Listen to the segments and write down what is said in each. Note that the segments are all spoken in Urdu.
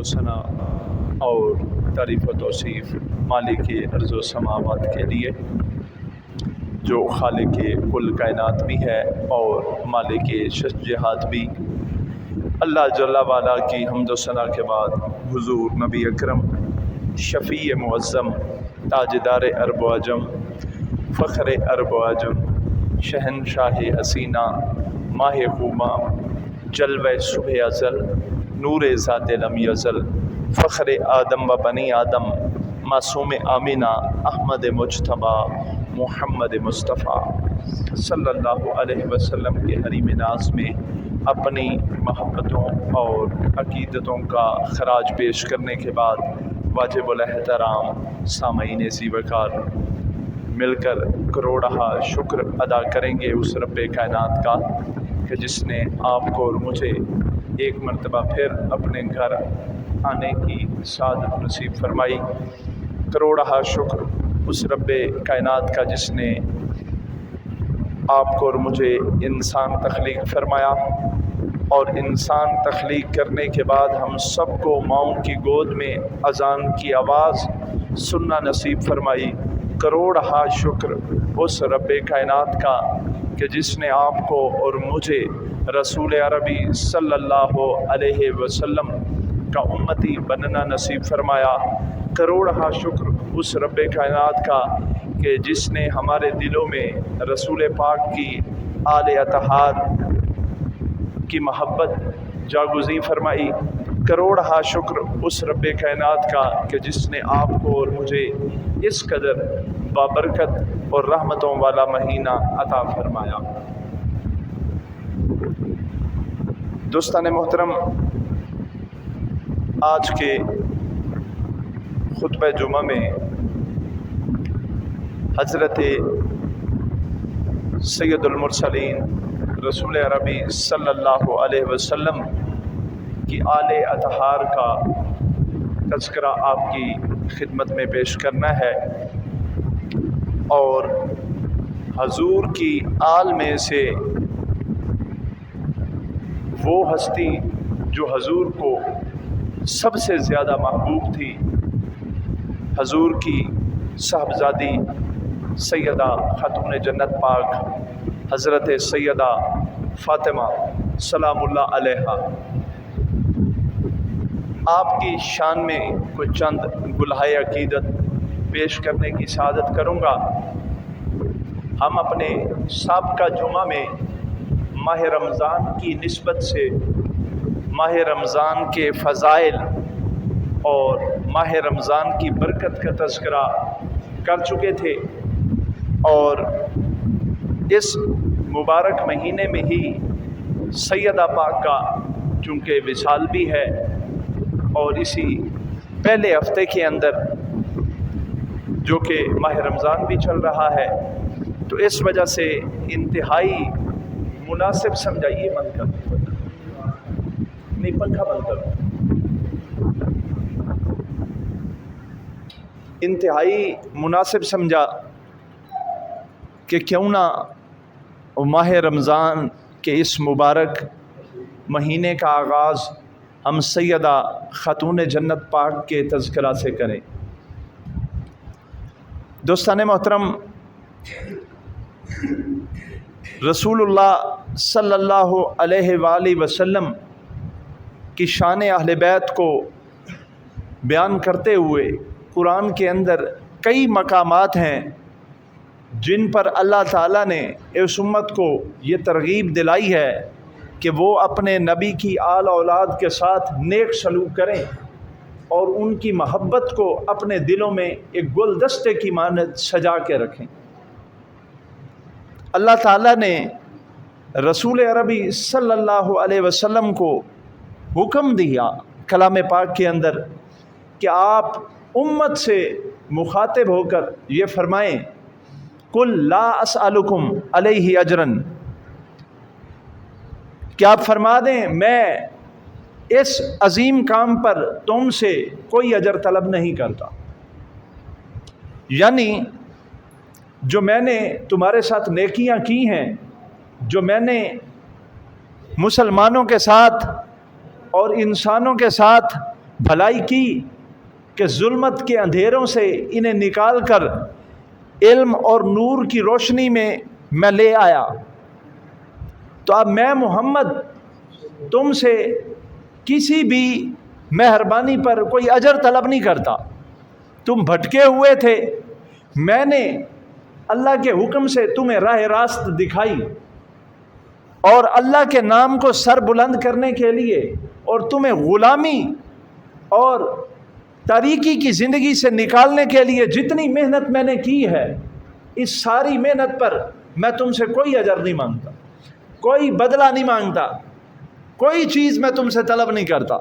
و ثنا اور تعریف و توصیف مالک ارض و سماوات کے لیے، جو خالق کل کائنات بھی ہے اور مالک شش جہات بھی۔ اللہ جل وعلا کی حمد و ثنا کے بعد حضور نبی اکرم شفیع معظم تاجدار عرب و عجم فخر عرب و عجم شہنشاہ حسینہ ماہ خوباں جلوہ صبح ازل نور ذات لم یزل فخر آدم و بنی آدم معصوم آمینہ احمد مجتبیٰ محمد مصطفیٰ صلی اللہ علیہ وسلم کے حریم ناز میں اپنی محبتوں اور عقیدتوں کا خراج پیش کرنے کے بعد واجب الاحترام سامعین ذی وقار مل کر کروڑہ شکر ادا کریں گے اس رب کائنات کا کہ جس نے آپ کو اور مجھے ایک مرتبہ پھر اپنے گھر آنے کی سعادت نصیب فرمائی۔ کروڑہ شکر اس رب کائنات کا جس نے آپ کو اور مجھے انسان تخلیق فرمایا اور انسان تخلیق کرنے کے بعد ہم سب کو ماؤں کی گود میں اذان کی آواز سننا نصیب فرمائی۔ کروڑہ شکر اس رب کائنات کا کہ جس نے آپ کو اور مجھے رسول عربی صلی اللہ علیہ وسلم کا امتی بننا نصیب فرمایا۔ کروڑہ شکر اس رب کائنات کا کہ جس نے ہمارے دلوں میں رسول پاک کی آل اطہار کی محبت جاگزیں فرمائی۔ کروڑہ شکر اس رب کائنات کا کہ جس نے آپ کو اور مجھے اس قدر بابرکت اور رحمتوں والا مہینہ عطا فرمایا۔ دوستان محترم، آج کے خطبہ جمعہ میں حضرت سید المرسلین رسول عربی صلی اللہ علیہ وسلم کی آل اطہار کا تذکرہ آپ کی خدمت میں پیش کرنا ہے، اور حضور کی آل میں سے وہ ہستی جو حضور کو سب سے زیادہ محبوب تھی، حضور کی صاحبزادی سیدہ خاتون جنت پاک حضرت سیدہ فاطمہ سلام اللہ علیہا، آپ کی شان میں کچھ چند گلہائے عقیدت پیش کرنے کی سعادت کروں گا۔ ہم اپنے سابقہ جمعہ میں ماہ رمضان کی نسبت سے ماہ رمضان کے فضائل اور ماہ رمضان کی برکت کا تذکرہ کر چکے تھے، اور اس مبارک مہینے میں ہی سیدہ پاک کا چونکہ وصال بھی ہے، اور اسی پہلے ہفتے کے اندر جو کہ ماہ رمضان بھی چل رہا ہے، تو اس وجہ سے انتہائی مناسب سمجھائیے بند کر نہیں پنکھا بند کر انتہائی مناسب سمجھا کہ کیوں نہ ماہ رمضان کے اس مبارک مہینے کا آغاز ہم سیدہ خاتون جنت پاک کے تذکرہ سے کریں۔ دوستان محترم، رسول اللہ صلی اللہ علیہ وآلہ وسلم کی شان اہل بیت کو بیان کرتے ہوئے قرآن کے اندر کئی مقامات ہیں جن پر اللہ تعالیٰ نے اس امت کو یہ ترغیب دلائی ہے کہ وہ اپنے نبی کی آل اولاد کے ساتھ نیک سلوک کریں اور ان کی محبت کو اپنے دلوں میں ایک گلدستے کی مانند سجا کے رکھیں۔ اللہ تعالیٰ نے رسول عربی صلی اللہ علیہ وسلم کو حکم دیا کلام پاک کے اندر کہ آپ امت سے مخاطب ہو کر یہ فرمائیں، قل لا اسألکم علیہ اجرن، کہ آپ فرما دیں میں اس عظیم کام پر تم سے کوئی اجر طلب نہیں کرتا، یعنی جو میں نے تمہارے ساتھ نیکیاں کی ہیں، جو میں نے مسلمانوں کے ساتھ اور انسانوں کے ساتھ بھلائی کی کہ ظلمت کے اندھیروں سے انہیں نکال کر علم اور نور کی روشنی میں لے آیا۔ تو اب میں محمد تم سے کسی بھی مہربانی پر کوئی اجر طلب نہیں کرتا۔ تم بھٹکے ہوئے تھے، میں نے اللہ کے حکم سے تمہیں راہ راست دکھائی، اور اللہ کے نام کو سر بلند کرنے کے لیے اور تمہیں غلامی اور تاریکی کی زندگی سے نکالنے کے لیے جتنی محنت میں نے کی ہے، اس ساری محنت پر میں تم سے کوئی اجر نہیں مانگتا، کوئی بدلہ نہیں مانگتا، کوئی چیز میں تم سے طلب نہیں کرتا۔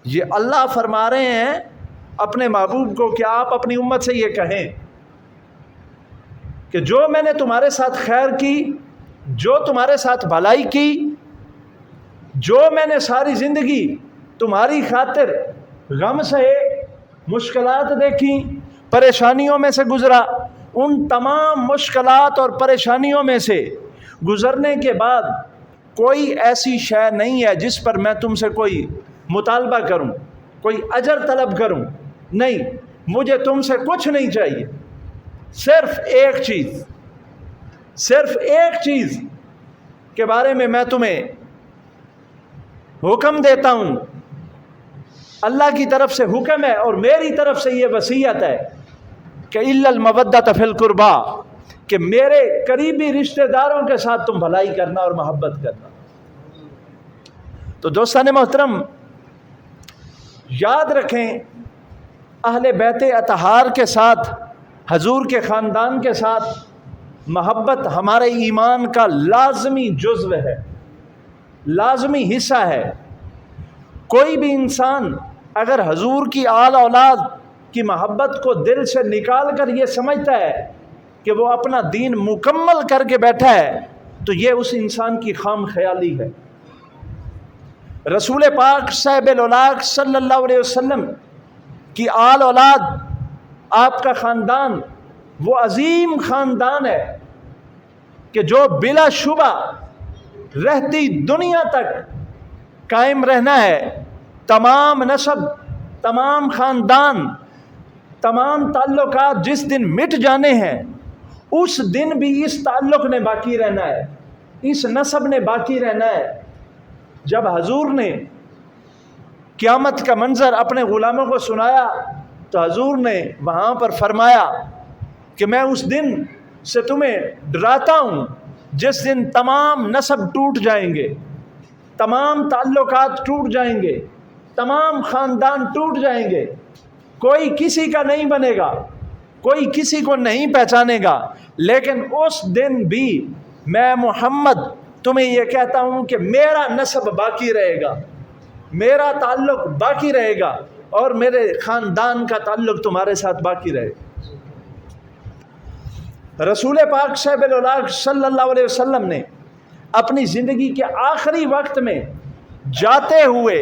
یہ اللہ فرما رہے ہیں اپنے محبوب کو کہ آپ اپنی امت سے یہ کہیں کہ جو میں نے تمہارے ساتھ خیر کی، جو تمہارے ساتھ بھلائی کی، جو میں نے ساری زندگی تمہاری خاطر غم سہے، مشکلات دیکھی، پریشانیوں میں سے گزرا، ان تمام مشکلات اور پریشانیوں میں سے گزرنے کے بعد کوئی ایسی شے نہیں ہے جس پر میں تم سے کوئی مطالبہ کروں، کوئی اجر طلب کروں۔ نہیں، مجھے تم سے کچھ نہیں چاہیے، صرف ایک چیز کے بارے میں تمہیں حکم دیتا ہوں۔ اللہ کی طرف سے حکم ہے اور میری طرف سے یہ وصیت ہے کہ الا المودۃ فی القربی، کہ میرے قریبی رشتہ داروں کے ساتھ تم بھلائی کرنا اور محبت کرنا۔ تو دوستان محترم، یاد رکھیں اہل بیت اطہار کے ساتھ، حضور کے خاندان کے ساتھ محبت ہمارے ایمان کا لازمی جزو ہے، لازمی حصہ ہے۔ کوئی بھی انسان اگر حضور کی آل اولاد کی محبت کو دل سے نکال کر یہ سمجھتا ہے کہ وہ اپنا دین مکمل کر کے بیٹھا ہے، تو یہ اس انسان کی خام خیالی ہے۔ رسول پاک صاحب الاولاق صلی اللہ علیہ وسلم کی آل اولاد، آپ کا خاندان وہ عظیم خاندان ہے کہ جو بلا شبہ رہتی دنیا تک قائم رہنا ہے۔ تمام نسب، تمام خاندان، تمام تعلقات جس دن مٹ جانے ہیں، اس دن بھی اس تعلق نے باقی رہنا ہے، اس نسب نے باقی رہنا ہے۔ جب حضور نے قیامت کا منظر اپنے غلاموں کو سنایا تو حضور نے وہاں پر فرمایا کہ میں اس دن سے تمہیں ڈراتا ہوں جس دن تمام نسب ٹوٹ جائیں گے، تمام تعلقات ٹوٹ جائیں گے، تمام خاندان ٹوٹ جائیں گے، کوئی کسی کا نہیں بنے گا، کوئی کسی کو نہیں پہچانے گا۔ لیکن اس دن بھی میں محمد تمہیں یہ کہتا ہوں کہ میرا نسب باقی رہے گا، میرا تعلق باقی رہے گا، اور میرے خاندان کا تعلق تمہارے ساتھ باقی رہے گا۔ رسول پاک صاحب الاولاق صلی اللہ علیہ وسلم نے اپنی زندگی کے آخری وقت میں جاتے ہوئے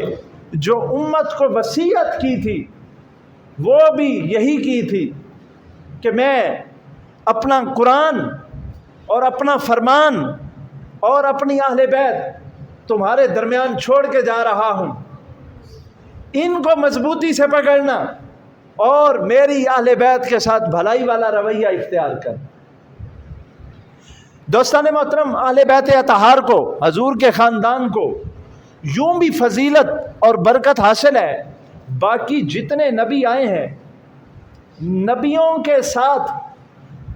جو امت کو وصیت کی تھی، وہ بھی یہی کی تھی کہ میں اپنا قرآن اور اپنا فرمان اور اپنی اہل بیت تمہارے درمیان چھوڑ کے جا رہا ہوں، ان کو مضبوطی سے پکڑنا اور میری اہل بیت کے ساتھ بھلائی والا رویہ اختیار کرنا۔ دوستان محترم، اہل بیت اطہار کو، حضور کے خاندان کو یوں بھی فضیلت اور برکت حاصل ہے، باقی جتنے نبی آئے ہیں، نبیوں کے ساتھ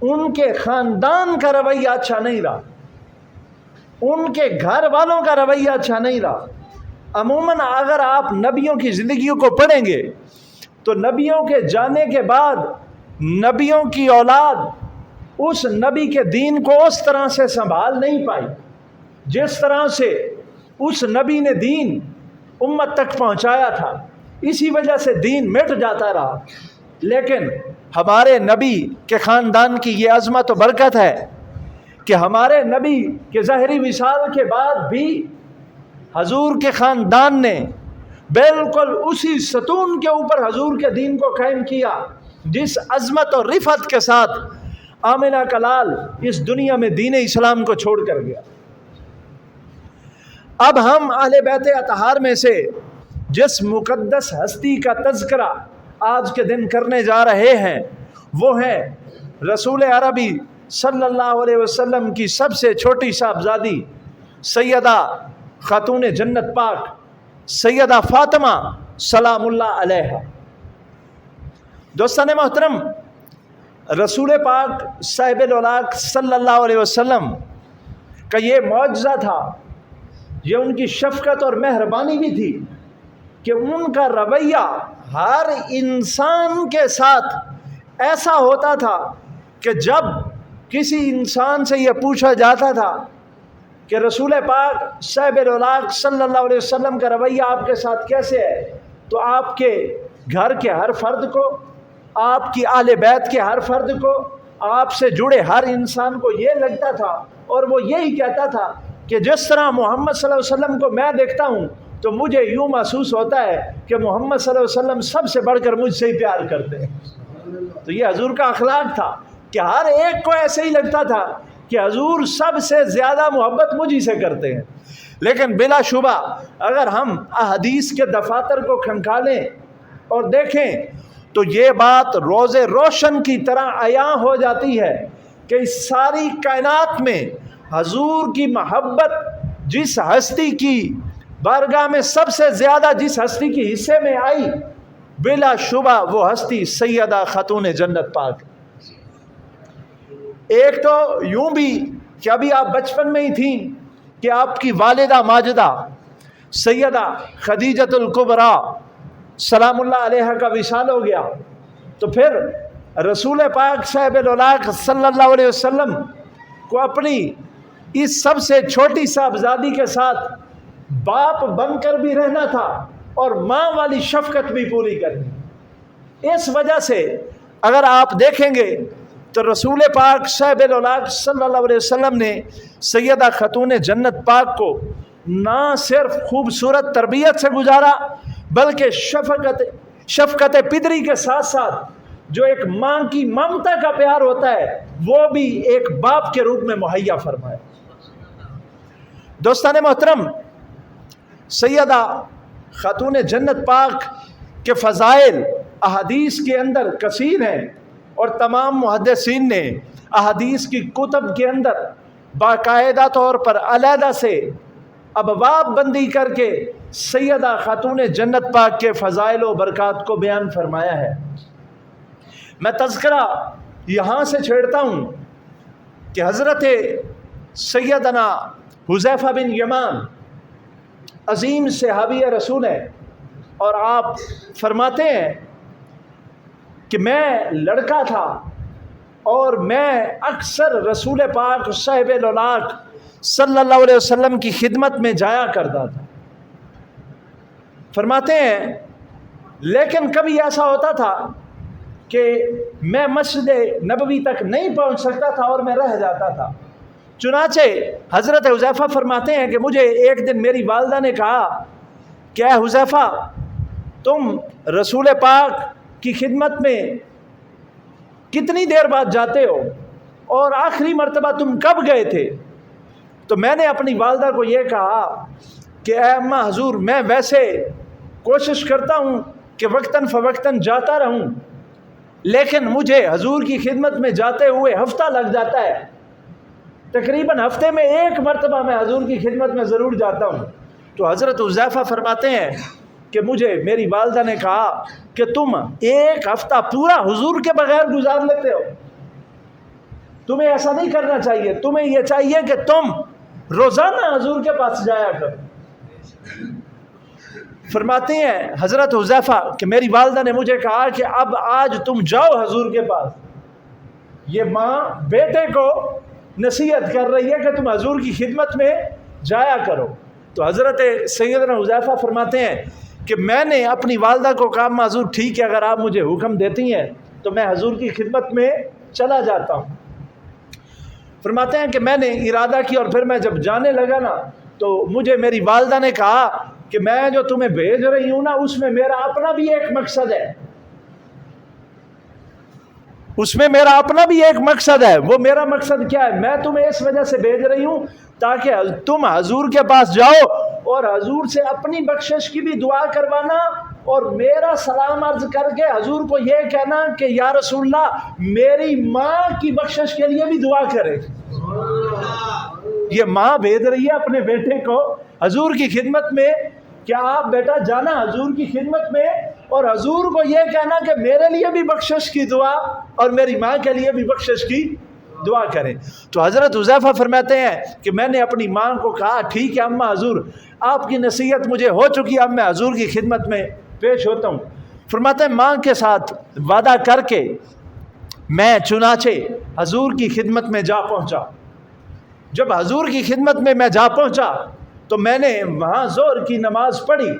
ان کے خاندان کا رویہ اچھا نہیں رہا، ان کے گھر والوں کا رویہ اچھا نہیں رہا۔ عموماً اگر آپ نبیوں کی زندگیوں کو پڑھیں گے تو نبیوں کے جانے کے بعد نبیوں کی اولاد اس نبی کے دین کو اس طرح سے سنبھال نہیں پائی جس طرح سے اس نبی نے دین امت تک پہنچایا تھا، اسی وجہ سے دین مٹ جاتا رہا۔ لیکن ہمارے نبی کے خاندان کی یہ عظمت و برکت ہے کہ ہمارے نبی کے ظاہری وصال کے بعد بھی حضور کے خاندان نے بالکل اسی ستون کے اوپر حضور کے دین کو قائم کیا جس عظمت اور رفعت کے ساتھ آمنہ کا لال اس دنیا میں دین اسلام کو چھوڑ کر گیا۔ اب ہم اہل بیت اطہار میں سے جس مقدس ہستی کا تذکرہ آج کے دن کرنے جا رہے ہیں وہ ہے رسول عربی صلی اللہ علیہ وسلم کی سب سے چھوٹی صاحبزادی سیدہ خاتون جنت پاک سیدہ فاطمہ سلام اللہ علیہا۔ دوستان محترم، رسول پاک صاحب الاولاق صلی اللہ علیہ وسلم کا یہ معجزہ تھا، یہ ان کی شفقت اور مہربانی بھی تھی کہ ان کا رویہ ہر انسان کے ساتھ ایسا ہوتا تھا کہ جب کسی انسان سے یہ پوچھا جاتا تھا کہ رسول پاک صاحب الاولاق صلی اللہ علیہ وسلم کا رویہ آپ کے ساتھ کیسے ہے، تو آپ کے گھر کے ہر فرد کو، آپ کی اہل بیت کے ہر فرد کو، آپ سے جڑے ہر انسان کو یہ لگتا تھا اور وہ یہی کہتا تھا کہ جس طرح محمد صلی اللہ علیہ وسلم کو میں دیکھتا ہوں تو مجھے یوں محسوس ہوتا ہے کہ محمد صلی اللہ علیہ وسلم سب سے بڑھ کر مجھ سے ہی پیار کرتے ہیں۔ تو یہ حضور کا اخلاق تھا کہ ہر ایک کو ایسے ہی لگتا تھا کہ حضور سب سے زیادہ محبت مجھ سے کرتے ہیں۔ لیکن بلا شبہ اگر ہم احادیث کے دفاتر کو کھنگالیں اور دیکھیں تو یہ بات روز روشن کی طرح عیاں ہو جاتی ہے کہ اس ساری کائنات میں حضور کی محبت جس ہستی کی بارگاہ میں سب سے زیادہ جس ہستی کی حصے میں آئی، بلا شبہ وہ ہستی سیدہ خاتون جنت پاک۔ ایک تو یوں بھی کہ ابھی آپ بچپن میں ہی تھیں کہ آپ کی والدہ ماجدہ سیدہ خدیجۃ الکبریٰ سلام اللہ علیہ کا وصال ہو گیا، تو پھر رسول پاک صاحب الاولاق صلی اللہ علیہ وسلم کو اپنی اس سب سے چھوٹی صاحبزادی کے ساتھ باپ بن کر بھی رہنا تھا اور ماں والی شفقت بھی پوری کرنی۔ اس وجہ سے اگر آپ دیکھیں گے تو رسول پاک صاحب الاولاق صلی اللہ علیہ وسلم نے سیدہ خاتون جنت پاک کو نہ صرف خوبصورت تربیت سے گزارا بلکہ شفقت پدری کے ساتھ ساتھ جو ایک ماں کی ممتا کا پیار ہوتا ہے وہ بھی ایک باپ کے روپ میں مہیا فرمایا۔ دوستان محترم، سیدہ خاتون جنت پاک کے فضائل احادیث کے اندر کثیر ہیں اور تمام محدثین نے احادیث کی کتب کے اندر باقاعدہ طور پر علیحدہ سے ابواب بندی کر کے سیدہ خاتون جنت پاک کے فضائل و برکات کو بیان فرمایا ہے۔ میں تذکرہ یہاں سے چھیڑتا ہوں کہ حضرت سیدنا حذیفہ بن یمان عظیم صحابی رسول ہیں اور آپ فرماتے ہیں کہ میں لڑکا تھا اور میں اکثر رسول پاک صاحب الاولاق صلی اللہ علیہ وسلم کی خدمت میں جایا کرتا تھا۔ فرماتے ہیں لیکن کبھی ایسا ہوتا تھا کہ میں مسجد نبوی تک نہیں پہنچ سکتا تھا اور میں رہ جاتا تھا۔ چنانچہ حضرت حذیفہ فرماتے ہیں کہ مجھے ایک دن میری والدہ نے کہا کہ اے حذیفہ، تم رسول پاک کی خدمت میں کتنی دیر بعد جاتے ہو اور آخری مرتبہ تم کب گئے تھے؟ تو میں نے اپنی والدہ کو یہ کہا کہ اے اماں حضور، میں ویسے کوشش کرتا ہوں کہ وقتاً فوقتاً جاتا رہوں، لیکن مجھے حضور کی خدمت میں جاتے ہوئے ہفتہ لگ جاتا ہے، تقریباً ہفتے میں ایک مرتبہ میں حضور کی خدمت میں ضرور جاتا ہوں۔ تو حضرت حذیفہ فرماتے ہیں کہ مجھے میری والدہ نے کہا کہ تم ایک ہفتہ پورا حضور کے بغیر گزار لیتے ہو، تمہیں ایسا نہیں کرنا چاہیے، تمہیں یہ چاہیے کہ تم روزانہ حضور کے پاس جایا کرو۔ فرماتے ہیں حضرت حذیفہ کہ میری والدہ نے مجھے کہا کہ اب آج تم جاؤ حضور کے پاس۔ یہ ماں بیٹے کو نصیحت کر رہی ہے کہ تم حضور کی خدمت میں جایا کرو۔ تو حضرت سیدنا حذیفہ فرماتے ہیں کہ میں نے اپنی والدہ کو کہا حضور ٹھیک ہے، اگر آپ مجھے حکم دیتی ہیں تو میں حضور کی خدمت میں چلا جاتا ہوں۔ فرماتے ہیں کہ میں نے ارادہ کیا اور پھر میں جب جانے لگا نا تو مجھے میری والدہ نے کہا کہ میں جو تمہیں بھیج رہی ہوں نا اس میں میرا اپنا بھی ایک مقصد ہے، اس میں میرا اپنا بھی ایک مقصد ہے۔ وہ میرا مقصد کیا ہے؟ میں تمہیں اس وجہ سے بھیج رہی ہوں تاکہ تم حضور کے پاس جاؤ اور حضور سے اپنی بخشش کی بھی دعا کروانا اور میرا سلام عرض کر کے حضور کو یہ کہنا کہ یا رسول اللہ میری ماں کی بخشش کے لیے بھی دعا کرے۔ یہ ماں بھیج رہی ہے اپنے بیٹے کو حضور کی خدمت میں کہ آپ بیٹا جانا حضور کی خدمت میں، اور حضور کو یہ کہنا کہ میرے لیے بھی بخشش کی دعا اور میری ماں کے لیے بھی بخشش کی دعا کریں۔ تو حضرت حذیفہ فرماتے ہیں کہ میں نے اپنی ماں کو کہا ٹھیک ہے اماں حضور آپ کی نصیحت مجھے ہو چکی، اب میں حضور کی خدمت میں پیش ہوتا ہوں۔ فرماتے ہیں ماں کے ساتھ وعدہ کر کے میں چنانچہ حضور کی خدمت میں جا پہنچا۔ جب حضور کی خدمت میں جا پہنچا تو میں نے وہاں ظہر کی نماز پڑھی۔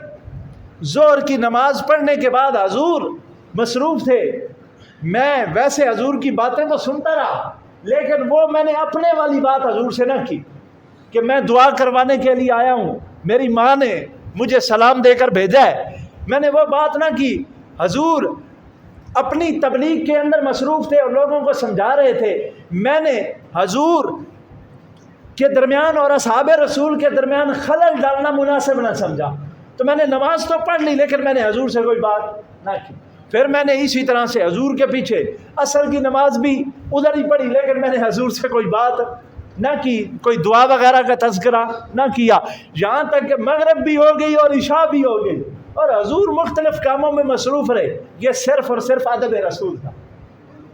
ظہر کی نماز پڑھنے کے بعد حضور مصروف تھے، میں ویسے حضور کی باتیں تو سنتا رہا لیکن وہ میں نے اپنے والی بات حضور سے نہ کی کہ میں دعا کروانے کے لیے آیا ہوں، میری ماں نے مجھے سلام دے کر بھیجا ہے، میں نے وہ بات نہ کی۔ حضور اپنی تبلیغ کے اندر مصروف تھے اور لوگوں کو سمجھا رہے تھے، میں نے حضور کے درمیان اور اصحاب رسول کے درمیان خلل ڈالنا مناسب نہ سمجھا، تو میں نے نماز تو پڑھ لی لیکن میں نے حضور سے کوئی بات نہ کی۔ پھر میں نے اسی طرح سے حضور کے پیچھے عصر کی نماز بھی ادھر ہی پڑھی لیکن میں نے حضور سے کوئی بات نہ کی، کوئی دعا وغیرہ کا تذکرہ نہ کیا، یہاں تک کہ مغرب بھی ہو گئی اور عشاء بھی ہو گئی اور حضور مختلف کاموں میں مصروف رہے۔ یہ صرف اور صرف ادب رسول تھا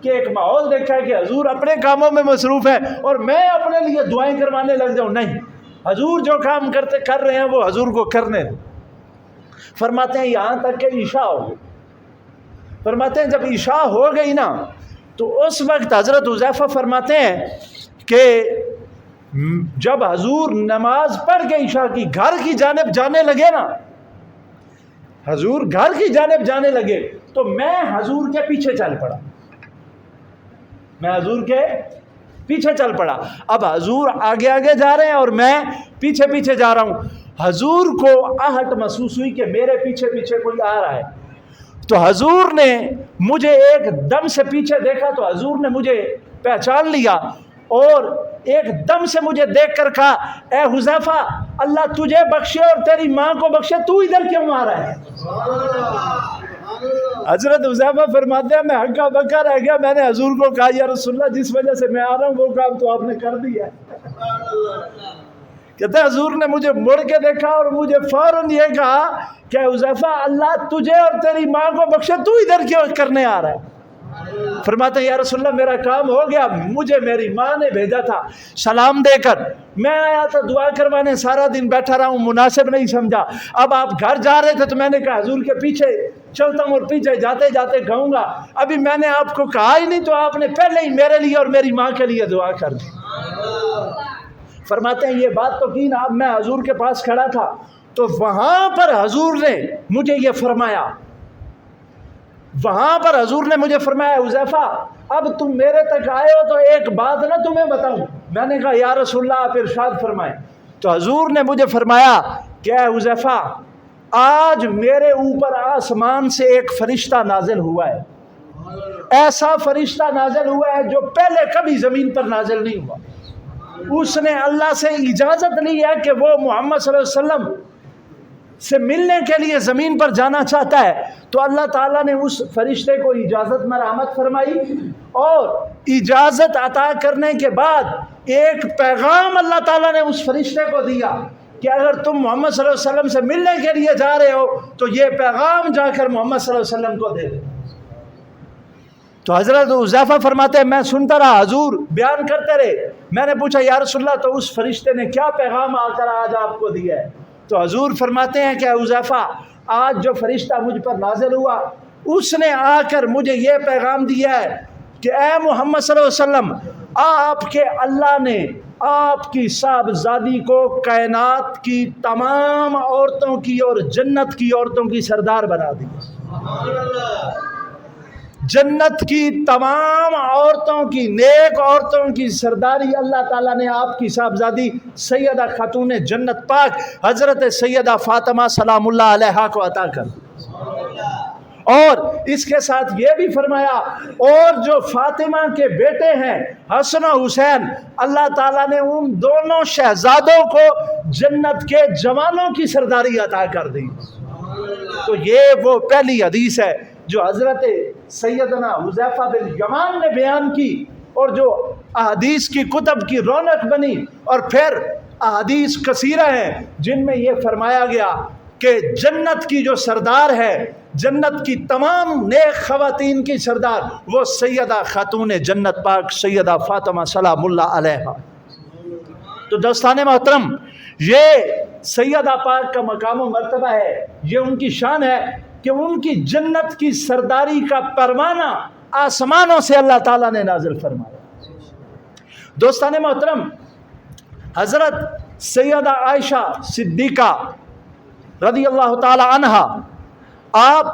کہ ایک ماحول دیکھا ہے کہ حضور اپنے کاموں میں مصروف ہے اور میں اپنے لیے دعائیں کروانے لگ جاؤں، نہیں، حضور جو کام کر رہے ہیں وہ حضور کو کرنے دیں۔ فرماتے ہیں یہاں تک کہ عشاء ہو گئی۔ فرماتے ہیں جب عشاء ہو گئی نا تو اس وقت حضرت حذیفہ فرماتے ہیں کہ جب حضور نماز پڑھ کے عشاء کی گھر کی جانب جانے لگے نا، حضور گھر کی جانب جانے لگے تو میں حضور کے پیچھے چل پڑا، میں حضور کے پیچھے چل پڑا۔ اب حضور آگے آگے جا رہے ہیں اور میں پیچھے پیچھے جا رہا ہوں۔ حضور کو آہٹ محسوس ہوئی کہ میرے پیچھے پیچھے کوئی آ رہا ہے، تو حضور نے مجھے ایک دم سے پیچھے دیکھا تو حضور نے مجھے پہچان لیا اور ایک دم سے مجھے دیکھ کر کہا اے حذیفہ اللہ تجھے بخشے اور تیری ماں کو بخشے، تو ادھر کیوں آ رہا ہے؟ حضرت حذیفہ فرماتے ہیں میں ہکا بکا رہ گیا، میں نے حضور کو کہا یا رسول اللہ جس وجہ سے میں آ رہا ہوں وہ کام تو آپ نے کر دیا۔ کہتے ہیں حضور نے مجھے مڑ کے دیکھا اور مجھے فوراً یہ کہا کہ حذیفہ اللہ تجھے اور تیری ماں کو بخشے، تو ادھر کیوں کرنے آ رہا ہے؟ فرماتے ہیں یا رسول اللہ میرا کام ہو گیا، مجھے میری ماں نے بھیجا تھا سلام دے کر، میں آیا تھا دعا کروانے، سارا دن بیٹھا رہا ہوں، مناسب نہیں سمجھا۔ اب آپ گھر جا رہے تھے تو میں نے کہا حضور کے پیچھے چلتا ہوں اور پیچھے جاتے جاتے کہوں گا ابھی میں نے آپ کو کہا ہی نہیں تو آپ نے پہلے ہی میرے لیے اور میری ماں کے لیے دعا کر دی۔ فرماتے ہیں یہ بات تو کی نا، اب میں حضور کے پاس کھڑا تھا تو وہاں پر حضور نے مجھے یہ فرمایا، وہاں پر حضور نے مجھے فرمایا حذیفہ اب تم میرے تک آئے ہو تو ایک بات نہ تمہیں بتاؤں؟ میں نے کہا یا رسول اللہ آپ ارشاد فرمائیں۔ تو حضور نے مجھے فرمایا کہ اے حذیفہ آج میرے اوپر آسمان سے ایک فرشتہ نازل ہوا ہے، ایسا فرشتہ نازل ہوا ہے جو پہلے کبھی زمین پر نازل نہیں ہوا۔ اس نے اللہ سے اجازت لی ہے کہ وہ محمد صلی اللہ علیہ وسلم سے ملنے کے لیے زمین پر جانا چاہتا ہے، تو اللہ تعالیٰ نے اس فرشتے کو اجازت مرحمت فرمائی اور اجازت عطا کرنے کے بعد ایک پیغام اللہ تعالیٰ نے اس فرشتے کو دیا کہ اگر تم محمد صلی اللہ علیہ وسلم سے ملنے کے لیے جا رہے ہو تو یہ پیغام جا کر محمد صلی اللہ علیہ وسلم کو دے دو۔ تو حضرت حذیفہ فرماتے ہیں میں سنتا رہا، حضور بیان کرتے رہے، میں نے پوچھا یا رسول اللہ تو اس فرشتے نے کیا پیغام آ کر آج آپ کو دیا ہے؟ تو حضور فرماتے ہیں کہ حذیفہ آج جو فرشتہ مجھ پر نازل ہوا اس نے آ کر مجھے یہ پیغام دیا ہے کہ اے محمد صلی اللہ علیہ وسلم آپ کے اللہ نے آپ کی صاحبزادی کو کائنات کی تمام عورتوں کی اور جنت کی عورتوں کی سردار بنا دی۔ جنت کی تمام عورتوں کی، نیک عورتوں کی سرداری اللہ تعالیٰ نے آپ کی صاحبزادی سیدہ خاتون جنت پاک حضرت سیدہ فاطمہ سلام اللہ علیہا کو عطا کر، اور اس کے ساتھ یہ بھی فرمایا اور جو فاطمہ کے بیٹے ہیں حسن و حسین، اللہ تعالیٰ نے ان دونوں شہزادوں کو جنت کے جوانوں کی سرداری عطا کر دی۔ تو یہ وہ پہلی حدیث ہے جو حضرت سیدنا حذیفہ بن یمان نے بیان کی اور جو احادیث کی کتب کی رونق بنی، اور پھر احادیث کثیرہ ہیں جن میں یہ فرمایا گیا کہ جنت کی جو سردار ہے، جنت کی تمام نیک خواتین کی سردار، وہ سیدہ خاتون جنت پاک سیدہ فاطمہ سلام اللہ علیہا۔ تو دوستان محترم، یہ سیدہ پاک کا مقام و مرتبہ ہے، یہ ان کی شان ہے کہ ان کی جنت کی سرداری کا پروانہ آسمانوں سے اللہ تعالیٰ نے نازل فرمایا۔ دوستان محترم، حضرت سیدہ عائشہ صدیقہ رضی اللہ تعالی عنہا، آپ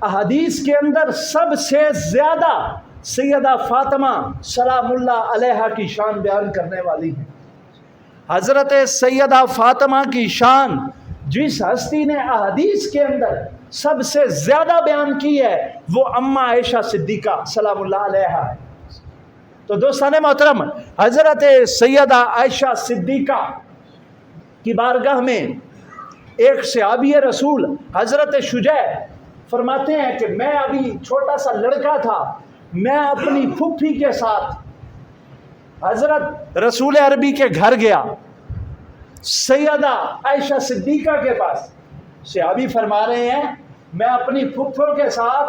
احادیث کے اندر سب سے زیادہ سیدہ فاطمہ سلام اللہ علیہا کی شان بیان کرنے والی ہیں۔ حضرت سیدہ فاطمہ کی شان جس ہستی نے احادیث کے اندر سب سے زیادہ بیان کی ہے وہ اماں عائشہ صدیقہ سلام اللہ علیہا ہے۔ تو دوستان محترم، حضرت سیدہ عائشہ صدیقہ کی بارگاہ میں ایک صحابی رسول حضرت شجاع فرماتے ہیں کہ میں ابھی چھوٹا سا لڑکا تھا، میں اپنی پھوپھی کے ساتھ حضرت رسول عربی کے گھر گیا، سیدہ عائشہ صدیقہ کے پاس۔ صحابی فرما رہے ہیں میں اپنی پھوپھوں کے ساتھ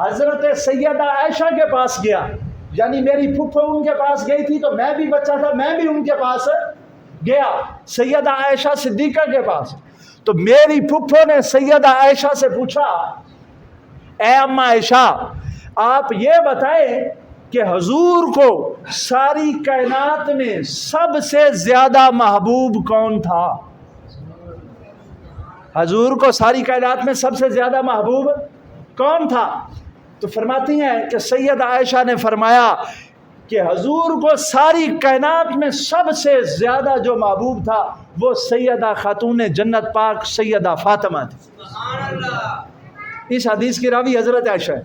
حضرت سیدہ عائشہ کے پاس گیا، یعنی میری پھوپھو ان کے پاس گئی تھی تو میں بھی بچہ تھا، میں بھی ان کے پاس گیا سیدہ عائشہ صدیقہ کے پاس۔ تو میری پھوپھو نے سیدہ عائشہ سے پوچھا، اے اماں عائشہ، آپ یہ بتائیں کہ حضور کو ساری کائنات میں سب سے زیادہ محبوب کون تھا؟ حضور کو ساری کائنات میں سب سے زیادہ محبوب کون تھا؟ تو فرماتی ہیں کہ سیدہ عائشہ نے فرمایا کہ حضور کو ساری کائنات میں سب سے زیادہ جو محبوب تھا وہ سیدہ خاتون جنت پاک سیدہ فاطمہ تھی۔ اس حدیث کی راوی حضرت عائشہ ہے۔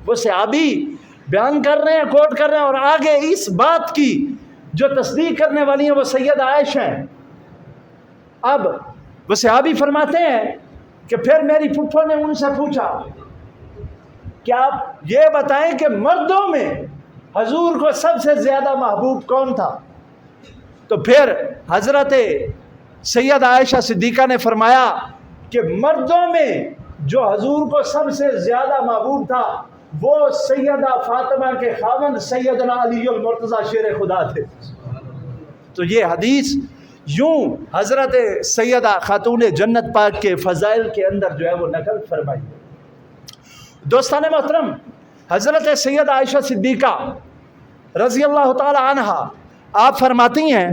وہ صحابی بیان کر رہے ہیں، کوٹ کر رہے ہیں، اور آگے اس بات کی جو تصدیق کرنے والی ہیں وہ سیدہ عائشہ ہیں۔ اب وہ صحابی فرماتے ہیں کہ پھر میری پھوپھو نے ان سے پوچھا کہ آپ یہ بتائیں کہ مردوں میں حضور کو سب سے زیادہ محبوب کون تھا؟ تو پھر حضرت سیدہ عائشہ صدیقہ نے فرمایا کہ مردوں میں جو حضور کو سب سے زیادہ محبوب تھا وہ سیدہ فاطمہ کے خاوند سیدنا علی المرتضی شیر خدا تھے۔ تو یہ حدیث یوں حضرت سیدہ خاتون جنت پاک کے فضائل کے اندر جو ہے وہ نقل فرمائی۔ دوستان محترم، حضرت سیدہ عائشہ صدیقہ رضی اللہ تعالی عنہا آپ فرماتی ہیں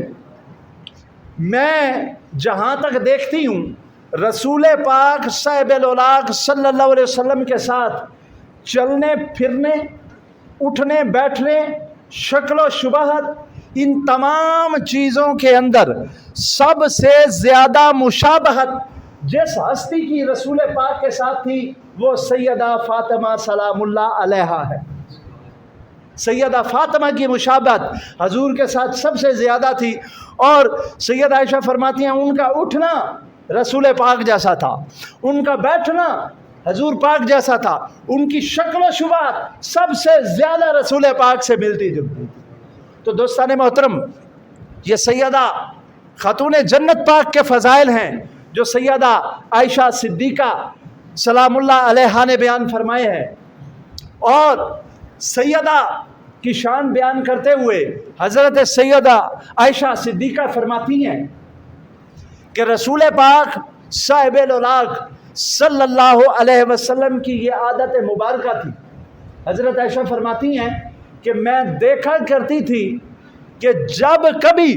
میں جہاں تک دیکھتی ہوں رسول پاک صاحب الاولاق صلی اللہ علیہ وسلم کے ساتھ چلنے پھرنے، اٹھنے بیٹھنے، شکل و شباہت، ان تمام چیزوں کے اندر سب سے زیادہ مشابہت جس ہستی کی رسول پاک کے ساتھ تھی وہ سیدہ فاطمہ سلام اللہ علیہا ہے۔ سیدہ فاطمہ کی مشابہت حضور کے ساتھ سب سے زیادہ تھی، اور سیدہ عائشہ فرماتی ہیں ان کا اٹھنا رسول پاک جیسا تھا، ان کا بیٹھنا حضور پاک جیسا تھا، ان کی شکل و شباہت سب سے زیادہ رسول پاک سے ملتی جلتی تھی۔ تو دوستان محترم، یہ سیدہ خاتون جنت پاک کے فضائل ہیں جو سیدہ عائشہ صدیقہ سلام اللہ علیہا نے بیان فرمائے ہیں۔ اور سیدہ کی شان بیان کرتے ہوئے حضرت سیدہ عائشہ صدیقہ فرماتی ہیں کہ رسول پاک صاحب الاولاق صلی اللہ علیہ وسلم کی یہ عادت مبارکہ تھی۔ حضرت عائشہ فرماتی ہیں کہ میں دیکھا کرتی تھی کہ جب کبھی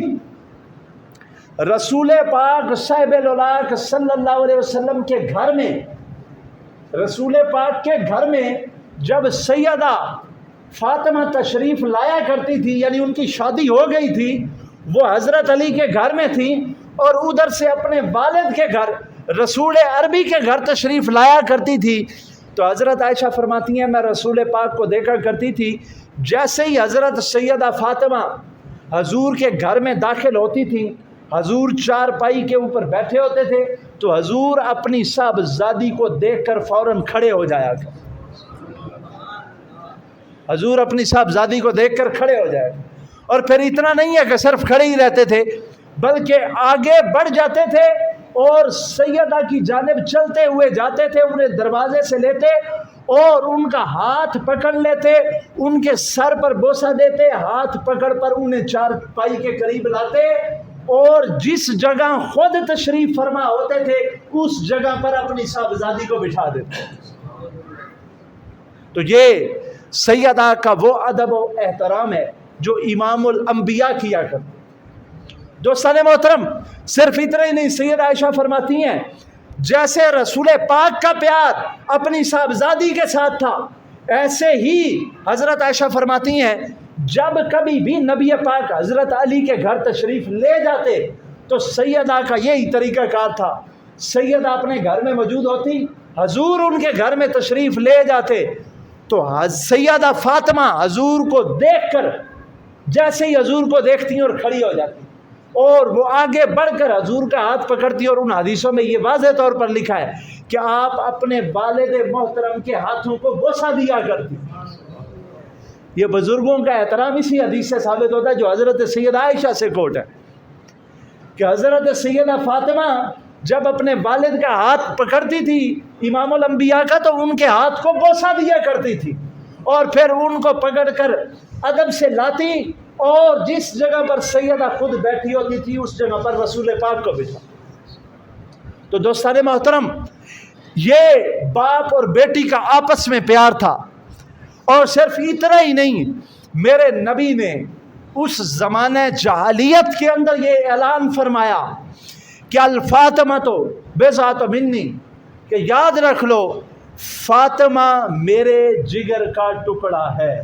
رسول پاک صاحب الاولاق صلی اللہ علیہ وسلم کے گھر میں، رسول پاک کے گھر میں جب سیدہ فاطمہ تشریف لایا کرتی تھی، یعنی ان کی شادی ہو گئی تھی، وہ حضرت علی کے گھر میں تھی اور ادھر سے اپنے والد کے گھر رسول عربی کے گھر تشریف لایا کرتی تھی، تو حضرت عائشہ فرماتی ہیں میں رسول پاک کو دیکھا کرتی تھی جیسے ہی حضرت سیدہ فاطمہ حضور کے گھر میں داخل ہوتی تھی، حضور چارپائی کے اوپر بیٹھے ہوتے تھے تو حضور اپنی صاحبزادی کو دیکھ کر فوراً کھڑے ہو جایا کرتے. حضور اپنی صاحبزادی کو دیکھ کر کھڑے ہو جائے. اور پھر اتنا نہیں ہے کہ صرف کھڑے ہی رہتے تھے بلکہ آگے بڑھ جاتے تھے اور سیدہ کی جانب چلتے ہوئے جاتے تھے, انہیں دروازے سے لیتے اور ان کا ہاتھ پکڑ لیتے, ان کے سر پر بوسہ دیتے, ہاتھ پکڑ پر انہیں چارپائی کے قریب لاتے اور جس جگہ خود تشریف فرما ہوتے تھے اس جگہ پر اپنی صاحبزادی کو بٹھا دیتے. تو یہ سیدہ کا وہ ادب و احترام ہے جو امام الانبیاء کیا کرتے. دوستان محترم, صرف اتنا ہی نہیں, سیدہ عائشہ فرماتی ہیں جیسے رسول پاک کا پیار اپنی صاحبزادی کے ساتھ تھا, ایسے ہی حضرت عائشہ فرماتی ہیں جب کبھی بھی نبی پاک حضرت علی کے گھر تشریف لے جاتے تو سیدہ کا یہی طریقہ کار تھا. سیدہ اپنے گھر میں موجود ہوتی, حضور ان کے گھر میں تشریف لے جاتے تو سیدہ فاطمہ حضور کو دیکھ کر جیسے ہی حضور کو دیکھتی اور کھڑی ہو جاتی اور وہ آگے بڑھ کر حضور کا ہاتھ پکڑتی. اور ان حدیثوں میں یہ واضح طور پر لکھا ہے کہ آپ اپنے والد محترم کے ہاتھوں کو بوسہ دیا کرتی. یہ بزرگوں کا احترام اسی حدیث سے ثابت ہوتا ہے جو حضرت سیدہ عائشہ سے کوٹ ہے کہ حضرت سیدہ فاطمہ جب اپنے والد کا ہاتھ پکڑتی تھی امام الانبیاء کا تو ان کے ہاتھ کو بوسہ دیا کرتی تھی اور پھر ان کو پکڑ کر ادب سے لاتی اور جس جگہ پر سیدہ خود بیٹھی ہوتی تھی اس جگہ پر رسول پاک کو بٹھا. تو دوستان محترم, یہ باپ اور بیٹی کا آپس میں پیار تھا. اور صرف اتنا ہی نہیں, میرے نبی نے اس زمانے جاہلیت کے اندر یہ اعلان فرمایا کہ الفاطمہ تو بضعۃ منی, کہ یاد رکھ لو فاطمہ میرے جگر کا ٹکڑا ہے.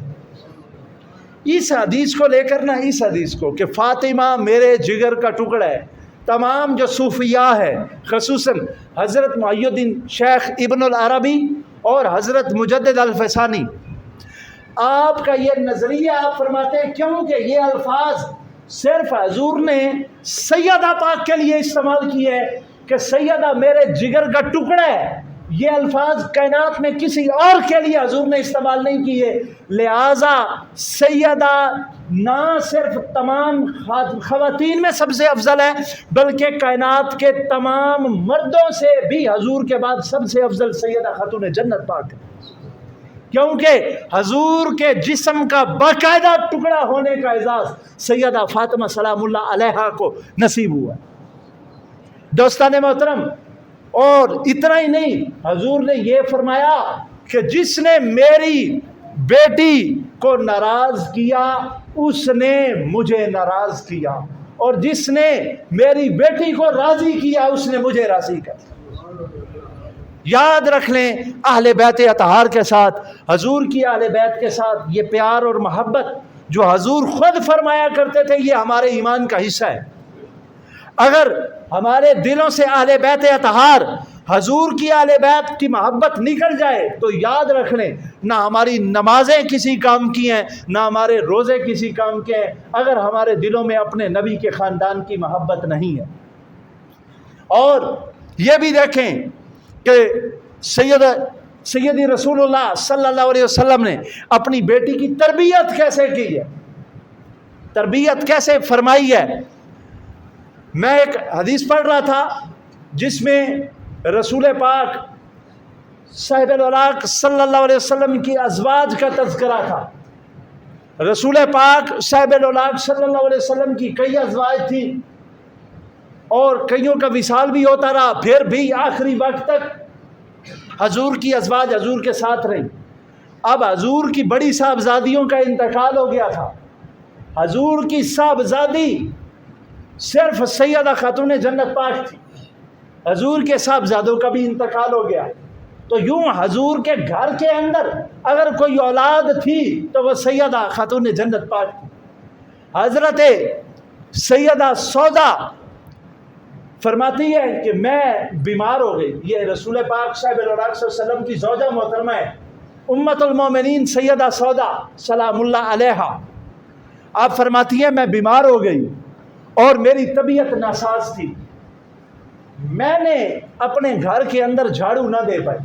اس حدیث کو لے کر اس حدیث کو کہ فاطمہ میرے جگر کا ٹکڑا ہے, تمام جو صوفیاء ہے خصوصاً حضرت محی الدین شیخ ابن العربی اور حضرت مجدد الفسانی, آپ کا یہ نظریہ آپ فرماتے ہیں کیونکہ یہ الفاظ صرف حضور نے سیدہ پاک کے لیے استعمال کیے ہیں کہ سیدہ میرے جگر کا ٹکڑا ہے. یہ الفاظ کائنات میں کسی اور کے لیے حضور نے استعمال نہیں کیے, لہٰذا سیدہ نہ صرف تمام خواتین میں سب سے افضل ہے بلکہ کائنات کے تمام مردوں سے بھی حضور کے بعد سب سے افضل سیدہ خاتون جنت پاک ہے, کیونکہ حضور کے جسم کا باقاعدہ ٹکڑا ہونے کا اعزاز سیدہ فاطمہ سلام اللہ علیہا کو نصیب ہوا. دوستان محترم, اور اتنا ہی نہیں, حضور نے یہ فرمایا کہ جس نے میری بیٹی کو ناراض کیا اس نے مجھے ناراض کیا, اور جس نے میری بیٹی کو راضی کیا اس نے مجھے راضی کیا. یاد رکھ لیں اہل بیت اطہار کے ساتھ, حضور کی اہل بیت کے ساتھ یہ پیار اور محبت جو حضور خود فرمایا کرتے تھے یہ ہمارے ایمان کا حصہ ہے. اگر ہمارے دلوں سے اہل بیت اطہار حضور کی اہل بیت کی محبت نکل جائے تو یاد رکھ لیں نہ ہماری نمازیں کسی کام کی ہیں نہ ہمارے روزے کسی کام کے ہیں اگر ہمارے دلوں میں اپنے نبی کے خاندان کی محبت نہیں ہے. اور یہ بھی دیکھیں کہ سیدی رسول اللہ صلی اللہ علیہ وسلم نے اپنی بیٹی کی تربیت کیسے کی ہے, تربیت کیسے فرمائی ہے. میں ایک حدیث پڑھ رہا تھا جس میں رسول پاک صاحب الاولاق صلی اللہ علیہ وسلم کی ازواج کا تذکرہ تھا. رسول پاک صاحب الاولاق صلی اللہ علیہ وسلم کی کئی ازواج تھی اور کئیوں کا وصال بھی ہوتا رہا, پھر بھی آخری وقت تک حضور کی ازواج حضور کے ساتھ رہی. اب حضور کی بڑی صاحبزادیوں کا انتقال ہو گیا تھا. حضور کی صاحبزادی صرف سیدہ خاتون جنت پاک تھی, حضور کے صاحبزادوں کا بھی انتقال ہو گیا. تو یوں حضور کے گھر کے اندر اگر کوئی اولاد تھی تو وہ سیدہ خاتون جنت پاک تھی. حضرت سیدہ سودا فرماتی ہے کہ میں بیمار ہو گئی. یہ رسول پاک صاحب الاولاق صلی اللہ علیہ وسلم کی زوجہ محترمہ ہے, امت المومنین سیدہ سودا سلام اللہ علیہا. آپ فرماتی ہیں میں بیمار ہو گئی اور میری طبیعت ناساز تھی، میں نے اپنے گھر کے اندر جھاڑو نہ دے پائی۔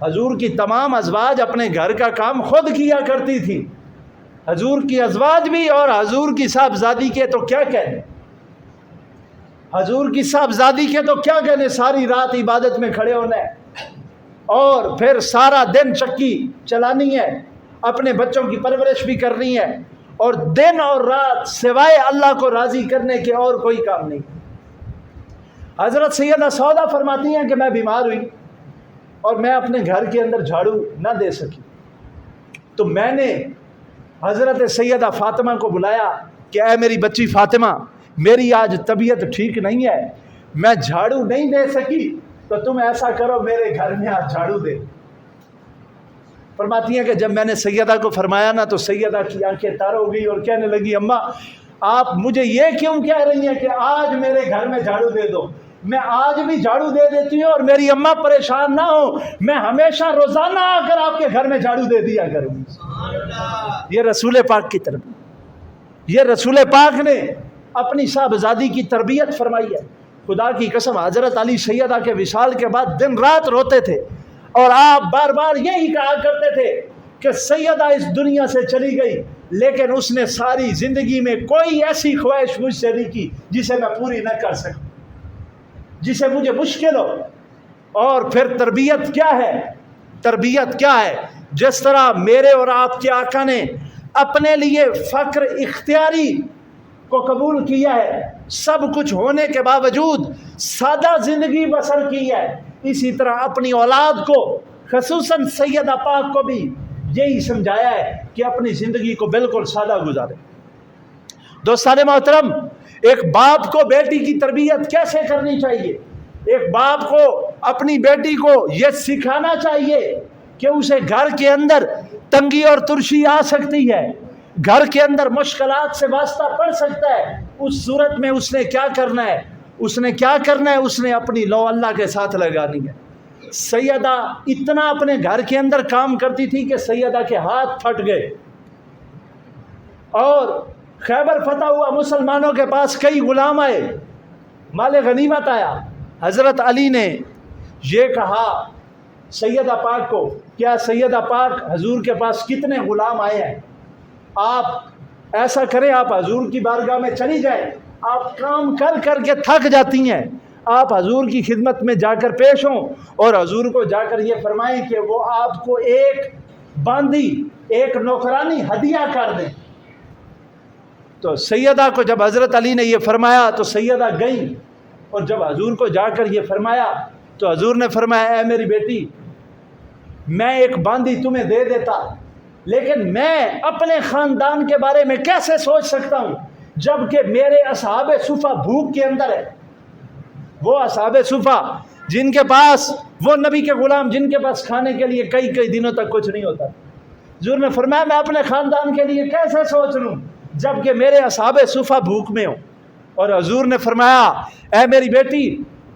حضور کی تمام ازواج اپنے گھر کا کام خود کیا کرتی تھی، حضور کی ازواج بھی، اور حضور کی صاحبزادی کے تو کیا کہنے، حضور کی صاحبزادی کے تو کیا کہنے، ساری رات عبادت میں کھڑے ہونا ہے اور پھر سارا دن چکی چلانی ہے، اپنے بچوں کی پرورش بھی کرنی ہے، اور دن اور رات سوائے اللہ کو راضی کرنے کے اور کوئی کام نہیں۔ حضرت سیدہ سودا فرماتی ہیں کہ میں بیمار ہوئی اور میں اپنے گھر کے اندر جھاڑو نہ دے سکی، تو میں نے حضرت سیدہ فاطمہ کو بلایا کہ اے میری بچی فاطمہ، میری آج طبیعت ٹھیک نہیں ہے، میں جھاڑو نہیں دے سکی، تو تم ایسا کرو میرے گھر میں آج جھاڑو دے۔ فرماتی ہیں کہ جب میں نے سیدہ کو فرمایا نا تو سیدہ کی آنکھیں تر ہو گئی اور کہنے لگی اماں آپ مجھے یہ کیوں کہہ رہی ہیں کہ آج میرے گھر میں جھاڑو دے دو، میں آج بھی جھاڑو دے دیتی ہوں اور میری اماں پریشان نہ ہو، میں ہمیشہ روزانہ آ کر آپ کے گھر میں جھاڑو دے دیا کروں گی۔ یہ رسول پاک کی تربیت، یہ رسول پاک نے اپنی صاحبزادی کی تربیت فرمائی ہے۔ خدا کی قسم حضرت علی سیدہ کے وصال کے بعد دن رات روتے تھے اور آپ بار بار یہی کہا کرتے تھے کہ سیدہ اس دنیا سے چلی گئی لیکن اس نے ساری زندگی میں کوئی ایسی خواہش مجھ سے نہیں کی جسے میں پوری نہ کر سکوں، جسے مجھے مشکل ہو۔ اور پھر تربیت کیا ہے؟ تربیت کیا ہے؟ جس طرح میرے اور آپ کے آقا نے اپنے لیے فقر اختیاری کو قبول کیا ہے، سب کچھ ہونے کے باوجود سادہ زندگی بسر کی ہے، اسی طرح اپنی اولاد کو خصوصاً سیدہ پاک کو بھی یہی سمجھایا ہے کہ اپنی زندگی کو بالکل سادہ گزارے۔ دوستان محترم، ایک باپ کو بیٹی کی تربیت کیسے کرنی چاہیے؟ ایک باپ کو اپنی بیٹی کو یہ سکھانا چاہیے کہ اسے گھر کے اندر تنگی اور ترشی آ سکتی ہے، گھر کے اندر مشکلات سے واسطہ پڑ سکتا ہے، اس صورت میں اس نے کیا کرنا ہے؟ اس نے کیا کرنا ہے؟ اس نے اپنی لو اللہ کے ساتھ لگانی ہے۔ سیدہ اتنا اپنے گھر کے اندر کام کرتی تھی کہ سیدہ کے ہاتھ پھٹ گئے، اور خیبر فتح ہوا، مسلمانوں کے پاس کئی غلام آئے، مال غنیمت آیا، حضرت علی نے یہ کہا سیدہ پاک کو، کیا سیدہ پاک حضور کے پاس کتنے غلام آئے ہیں، آپ ایسا کریں آپ حضور کی بارگاہ میں چلی جائیں، آپ کام کر کر کے تھک جاتی ہیں، آپ حضور کی خدمت میں جا کر پیش ہوں اور حضور کو جا کر یہ فرمائیں کہ وہ آپ کو ایک باندی، ایک نوکرانی ہدیہ کر دیں۔ تو سیدہ کو جب حضرت علی نے یہ فرمایا تو سیدہ گئیں، اور جب حضور کو جا کر یہ فرمایا تو حضور نے فرمایا اے میری بیٹی، میں ایک باندی تمہیں دے دیتا، لیکن میں اپنے خاندان کے بارے میں کیسے سوچ سکتا ہوں جب کہ میرے اصحاب صفہ بھوک کے اندر ہے، وہ اصحاب صفہ جن کے پاس، وہ نبی کے غلام جن کے پاس کھانے کے لیے کئی کئی دنوں تک کچھ نہیں ہوتا۔ حضور نے فرمایا میں اپنے خاندان کے لیے کیسے سوچ لوں جب کہ میرے اصحاب صفہ بھوک میں ہوں۔ اور حضور نے فرمایا اے میری بیٹی،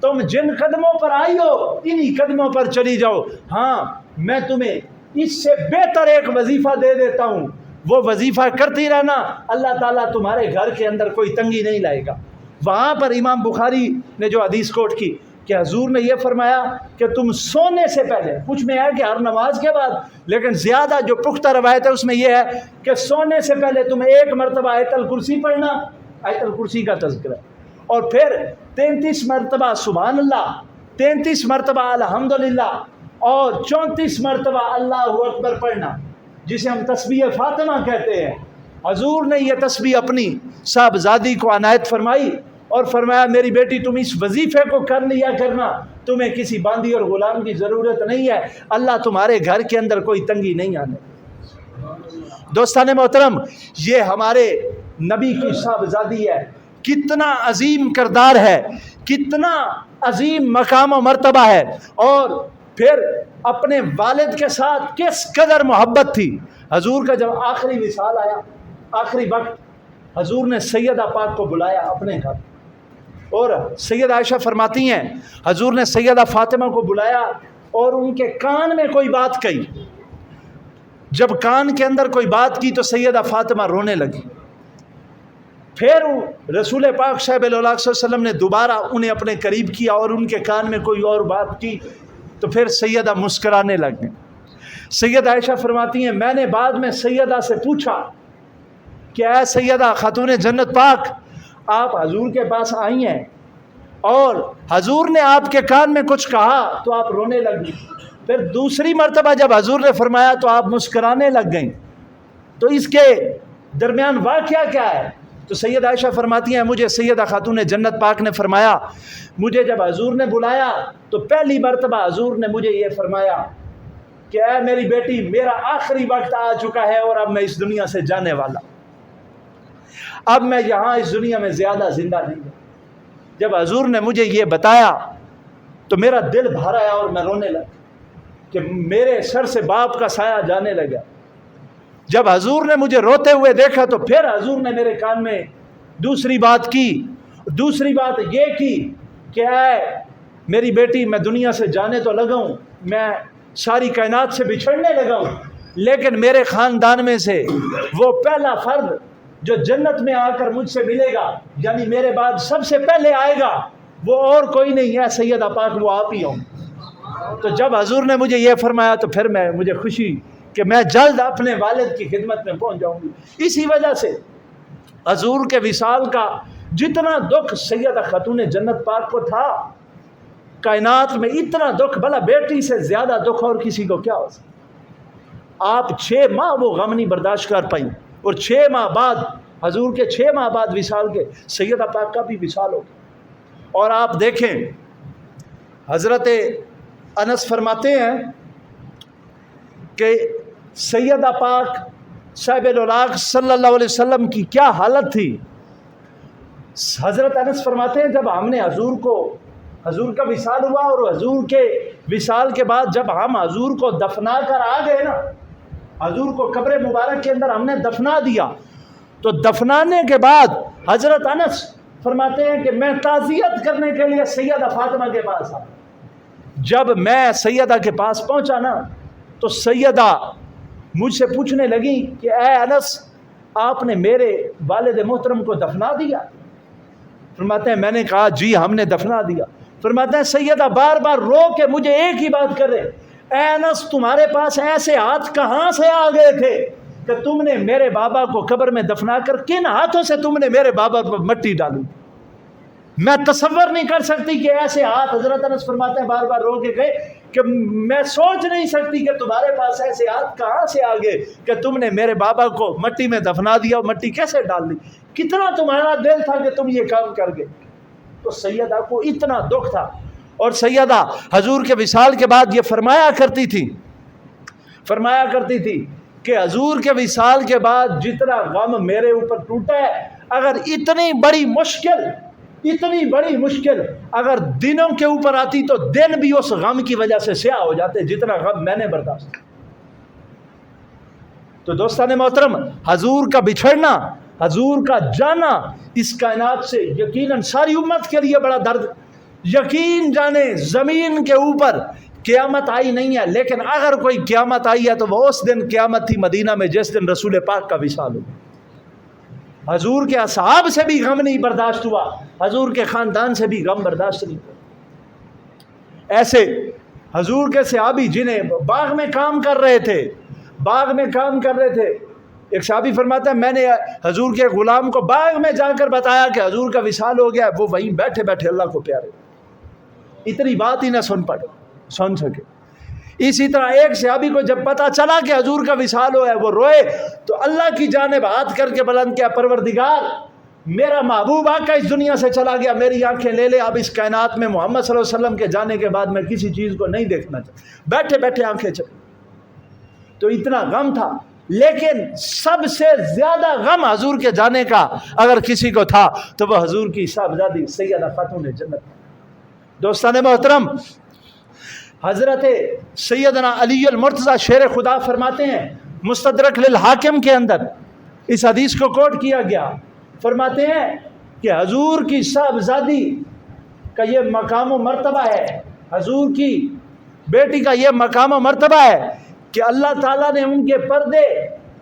تم جن قدموں پر آئی ہو انہی قدموں پر چلی جاؤ، ہاں میں تمہیں اس سے بہتر ایک وظیفہ دے دیتا ہوں، وہ وظیفہ کرتی رہنا، اللہ تعالیٰ تمہارے گھر کے اندر کوئی تنگی نہیں لائے گا۔ وہاں پر امام بخاری نے جو حدیث کوٹ کی کہ حضور نے یہ فرمایا کہ تم سونے سے پہلے، کچھ میں ہے کہ ہر نماز کے بعد، لیکن زیادہ جو پختہ روایت ہے اس میں یہ ہے کہ سونے سے پہلے تم ایک مرتبہ آیت الکرسی پڑھنا، آیت الکرسی کا تذکرہ، اور پھر 33 مرتبہ سبحان اللہ، 33 مرتبہ الحمدللہ، اور 34 مرتبہ اللہ اکبر پڑھنا، جسے ہم تسبیح فاطمہ کہتے ہیں۔ حضور نے یہ تسبیح اپنی صاحبزادی کو عنایت فرمائی اور فرمایا میری بیٹی تم اس وظیفے کو کر لیا کرنا، تمہیں کسی باندی اور غلام کی ضرورت نہیں ہے، اللہ تمہارے گھر کے اندر کوئی تنگی نہیں آنے۔ دوستان محترم، یہ ہمارے نبی کی صاحبزادی ہے، کتنا عظیم کردار ہے، کتنا عظیم مقام و مرتبہ ہے، اور پھر اپنے والد کے ساتھ کس قدر محبت تھی۔ حضور کا جب آخری وصال آیا، آخری وقت، حضور نے سیدہ پاک کو بلایا اپنے گھر، اور سید عائشہ فرماتی ہیں حضور نے سیدہ فاطمہ کو بلایا اور ان کے کان میں کوئی بات کہی، جب کان کے اندر کوئی بات کی تو سیدہ فاطمہ رونے لگی، پھر رسول پاک صاحب صلی اللہ علیہ وسلم نے دوبارہ انہیں اپنے قریب کیا اور ان کے کان میں کوئی اور بات کی تو پھر سیدہ مسکرانے لگ گئیں۔ سیدہ عائشہ فرماتی ہیں میں نے بعد میں سیدہ سے پوچھا کہ اے سیدہ خاتون جنت پاک، آپ حضور کے پاس آئی ہیں اور حضور نے آپ کے کان میں کچھ کہا تو آپ رونے لگ گئی، پھر دوسری مرتبہ جب حضور نے فرمایا تو آپ مسکرانے لگ گئیں، تو اس کے درمیان واقعہ کیا ہے؟ تو سیدہ عائشہ فرماتی ہیں مجھے سیدہ خاتون جنت پاک نے فرمایا مجھے جب حضور نے بلایا تو پہلی مرتبہ حضور نے مجھے یہ فرمایا کہ اے میری بیٹی، میرا آخری وقت آ چکا ہے اور اب میں اس دنیا سے جانے والا، اب میں یہاں اس دنیا میں زیادہ زندہ نہیں ہوں۔ جب حضور نے مجھے یہ بتایا تو میرا دل بھر آیا اور میں رونے لگا کہ میرے سر سے باپ کا سایہ جانے لگا۔ جب حضور نے مجھے روتے ہوئے دیکھا تو پھر حضور نے میرے کان میں دوسری بات کی، دوسری بات یہ کی کہ اے میری بیٹی، میں دنیا سے جانے تو لگا ہوں، میں ساری کائنات سے بچھڑنے لگا ہوں، لیکن میرے خاندان میں سے وہ پہلا فرد جو جنت میں آ کر مجھ سے ملے گا، یعنی میرے بعد سب سے پہلے آئے گا، وہ اور کوئی نہیں ہے سیدہ پاک، وہ آپ ہی ہوں۔ تو جب حضور نے مجھے یہ فرمایا تو پھر مجھے خوشی کہ میں جلد اپنے والد کی خدمت میں پہنچ جاؤں گی۔ اسی وجہ سے حضور کے وصال کا جتنا دکھ سیدہ خاتون جنت پاک کو تھا، کائنات میں اتنا دکھ بھلا بیٹی سے زیادہ دکھ اور کسی کو کیا ہو سکتا۔ آپ 6 ماہ وہ غم نہیں برداشت کر پائیں، اور 6 ماہ بعد حضور کے 6 ماہ بعد وصال کے سیدہ پاک کا بھی وصال ہو گیا۔ اور آپ دیکھیں حضرت انس فرماتے ہیں کہ سیدہ پاک صاحب الاولاق صلی اللہ علیہ وسلم کی کیا حالت تھی۔ حضرت انس فرماتے ہیں جب ہم نے حضور کا وصال ہوا اور حضور کے وصال کے بعد جب ہم حضور کو دفنا کر آ گئے نا، حضور کو قبر مبارک کے اندر ہم نے دفنا دیا، تو دفنانے کے بعد حضرت انس فرماتے ہیں کہ میں تعزیت کرنے کے لیے سیدہ فاطمہ کے پاس آیا۔ جب میں سیدہ کے پاس پہنچا نا تو سیدہ مجھ سے پوچھنے لگی کہ اے انس، آپ نے میرے والد محترم کو دفنا دیا؟ فرماتے ہیں میں نے کہا جی ہم نے دفنا دیا۔ فرماتے ہیں سیدہ بار بار رو کے مجھے ایک ہی بات کر رہے، اے انس تمہارے پاس ایسے ہاتھ کہاں سے آ گئے تھے کہ تم نے میرے بابا کو قبر میں دفنا کر کن ہاتھوں سے تم نے میرے بابا پر مٹی ڈالی؟ میں تصور نہیں کر سکتی کہ ایسے ہاتھ، حضرت انس فرماتے ہیں بار بار رو کے گئے کہ میں سوچ نہیں سکتی کہ تمہارے پاس ایسے ہاتھ کہاں سے آ گئے کہ تم نے میرے بابا کو مٹی میں دفنا دیا اور مٹی کیسے ڈال دی، کتنا تمہارا دل تھا کہ تم یہ کام کر گئے۔ تو سیدہ کو اتنا دکھ تھا، اور سیدہ حضور کے وصال کے بعد یہ فرمایا کرتی تھی کہ حضور کے وصال کے بعد جتنا غم میرے اوپر ٹوٹا ہے، اگر اتنی بڑی مشکل اگر دنوں کے اوپر آتی تو دن بھی اس غم کی وجہ سے سیاہ ہو جاتے جتنا غم میں نے برداشت کیا۔ تو دوستان محترم، حضور کا بچھڑنا، حضور کا جانا اس کائنات سے یقیناً ساری امت کے لیے بڑا درد۔ یقین جانے زمین کے اوپر قیامت آئی نہیں ہے، لیکن اگر کوئی قیامت آئی ہے تو وہ اس دن قیامت تھی مدینہ میں جس دن رسول پاک کا وصال ہوا۔ حضور کے اصحاب سے بھی غم نہیں برداشت ہوا، حضور کے خاندان سے بھی غم برداشت نہیں ہوا۔ ایسے حضور کے صحابی جنہیں باغ میں کام کر رہے تھے، ایک صحابی فرماتا ہے میں نے حضور کے غلام کو باغ میں جا کر بتایا کہ حضور کا وصال ہو گیا، وہ وہیں بیٹھے بیٹھے اللہ کو پیارے، اتنی بات ہی نہ سن سکے۔ اسی طرح ایک صحابی کو جب پتہ چلا کہ حضور کا وصال ہوا ہے، وہ روئے تو اللہ کی جانب ہاتھ کر کے بلند کیا، پروردگار میرا محبوب آقا اس دنیا سے چلا گیا، میری آنکھیں لے لے، اب اس کائنات میں محمد صلی اللہ علیہ وسلم کے جانے کے بعد میں کسی چیز کو نہیں دیکھنا چاہتا۔ بیٹھے بیٹھے آنکھیں چلی، تو اتنا غم تھا۔ لیکن سب سے زیادہ غم حضور کے جانے کا اگر کسی کو تھا تو وہ حضور کی صاحبزادی سیدہ خاتون جنت۔ دوستان محترم، حضرت سیدنا علی المرتضیٰ شیر خدا فرماتے ہیں، مستدرک للحاکم کے اندر اس حدیث کو کوٹ کیا گیا، فرماتے ہیں کہ حضور کی صاحبزادی کا یہ مقام و مرتبہ ہے، حضور کی بیٹی کا یہ مقام و مرتبہ ہے کہ اللہ تعالیٰ نے ان کے پردے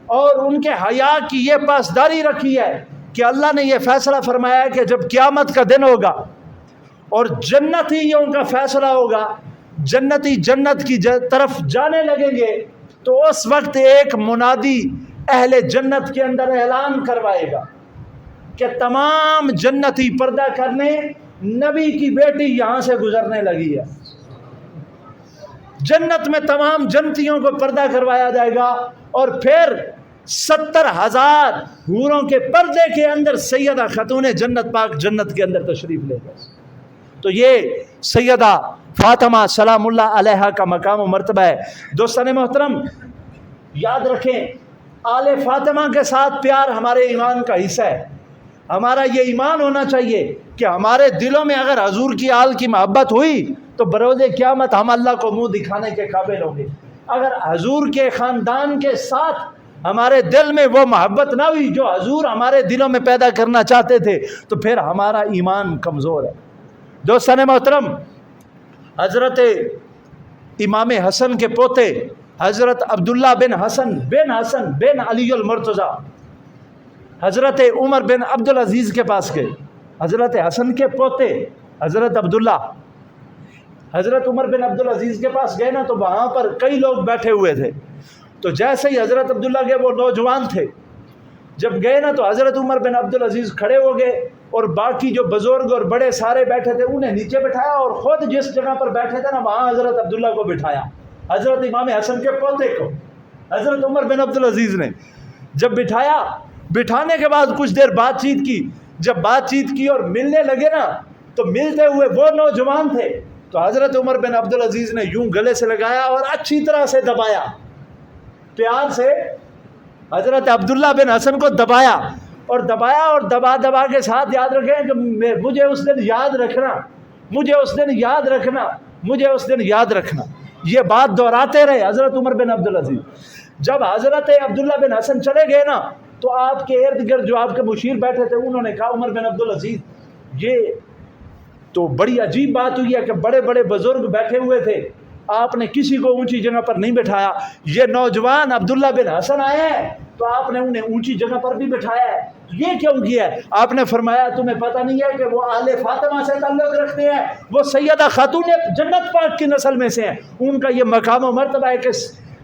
اور ان کے حیا کی یہ پاسداری رکھی ہے کہ اللہ نے یہ فیصلہ فرمایا ہے کہ جب قیامت کا دن ہوگا اور جنتیوں کا فیصلہ ہوگا، جنتی جنت کی طرف جانے لگیں گے، تو اس وقت ایک منادی اہل جنت کے اندر اعلان کروائے گا کہ تمام جنتی پردہ کرنے، نبی کی بیٹی یہاں سے گزرنے لگی ہے۔ جنت میں تمام جنتیوں کو پردہ کروایا جائے گا، اور پھر 70,000 حوروں کے پردے کے اندر سیدہ خاتون جنت پاک جنت کے اندر تشریف لے گا۔ تو یہ سیدہ فاطمہ سلام اللہ علیہا کا مقام و مرتبہ ہے۔ دوستان محترم، یاد رکھیں، آل فاطمہ کے ساتھ پیار ہمارے ایمان کا حصہ ہے۔ ہمارا یہ ایمان ہونا چاہیے کہ ہمارے دلوں میں اگر حضور کی آل کی محبت ہوئی تو بروز قیامت ہم اللہ کو منہ دکھانے کے قابل ہوں گے۔ اگر حضور کے خاندان کے ساتھ ہمارے دل میں وہ محبت نہ ہوئی جو حضور ہمارے دلوں میں پیدا کرنا چاہتے تھے تو پھر ہمارا ایمان کمزور ہے۔ دوستان محترم، حضرت امام حسن کے پوتے حضرت عبداللہ بن حسن بن علی المرتضیٰ حضرت عمر بن عبدالعزیز کے پاس گئے۔ حضرت حسن کے پوتے حضرت عبداللہ حضرت عمر بن عبدالعزیز کے پاس گئے نا، تو وہاں پر کئی لوگ بیٹھے ہوئے تھے۔ تو جیسے ہی حضرت عبداللہ گئے، وہ نوجوان تھے، جب گئے نا تو حضرت عمر بن عبدالعزیز کھڑے ہو گئے، اور باقی جو بزرگ اور بڑے سارے بیٹھے تھے انہیں نیچے بٹھایا، اور خود جس جگہ پر بیٹھے تھے نا وہاں حضرت عبداللہ کو بٹھایا، حضرت امام حسن کے پوتے کو حضرت عمر بن عبدالعزیز نے جب بٹھایا۔ بٹھانے کے بعد کچھ دیر بات چیت کی۔ جب بات چیت کی اور ملنے لگے نا، تو ملتے ہوئے وہ نوجوان تھے، تو حضرت عمر بن عبدالعزیز نے یوں گلے سے لگایا اور اچھی طرح سے دبایا، پیار سے حضرت عبداللہ بن حسن کو دبایا اور دبا کے ساتھ یاد رکھیں کہ مجھے اس دن یاد رکھنا، مجھے اس دن یاد رکھنا، مجھے اس دن یاد رکھنا، یہ بات دہراتے رہے حضرت عمر بن عبدالعزیز۔ جب حضرت عبداللہ بن حسن چلے گئے نا، تو آپ کے ارد گرد جو آپ کے مشیر بیٹھے تھے انہوں نے کہا عمر بن عبدالعزیز، یہ تو بڑی عجیب بات ہوئی ہے کہ بڑے بڑے بزرگ بیٹھے ہوئے تھے، آپ نے کسی کو اونچی جگہ پر نہیں بٹھایا، یہ نوجوان عبداللہ بن حسن آئے ہیں تو آپ نے انہیں اونچی جگہ پر بھی بٹھایا ہے، یہ کیوں کیا ہے؟ آپ نے فرمایا تمہیں پتہ نہیں ہے کہ وہ آل فاطمہ سے تعلق رکھتے ہیں، وہ سیدہ خاتون جنت پاک کی نسل میں سے ہیں، ان کا یہ مقام و مرتبہ ہے کہ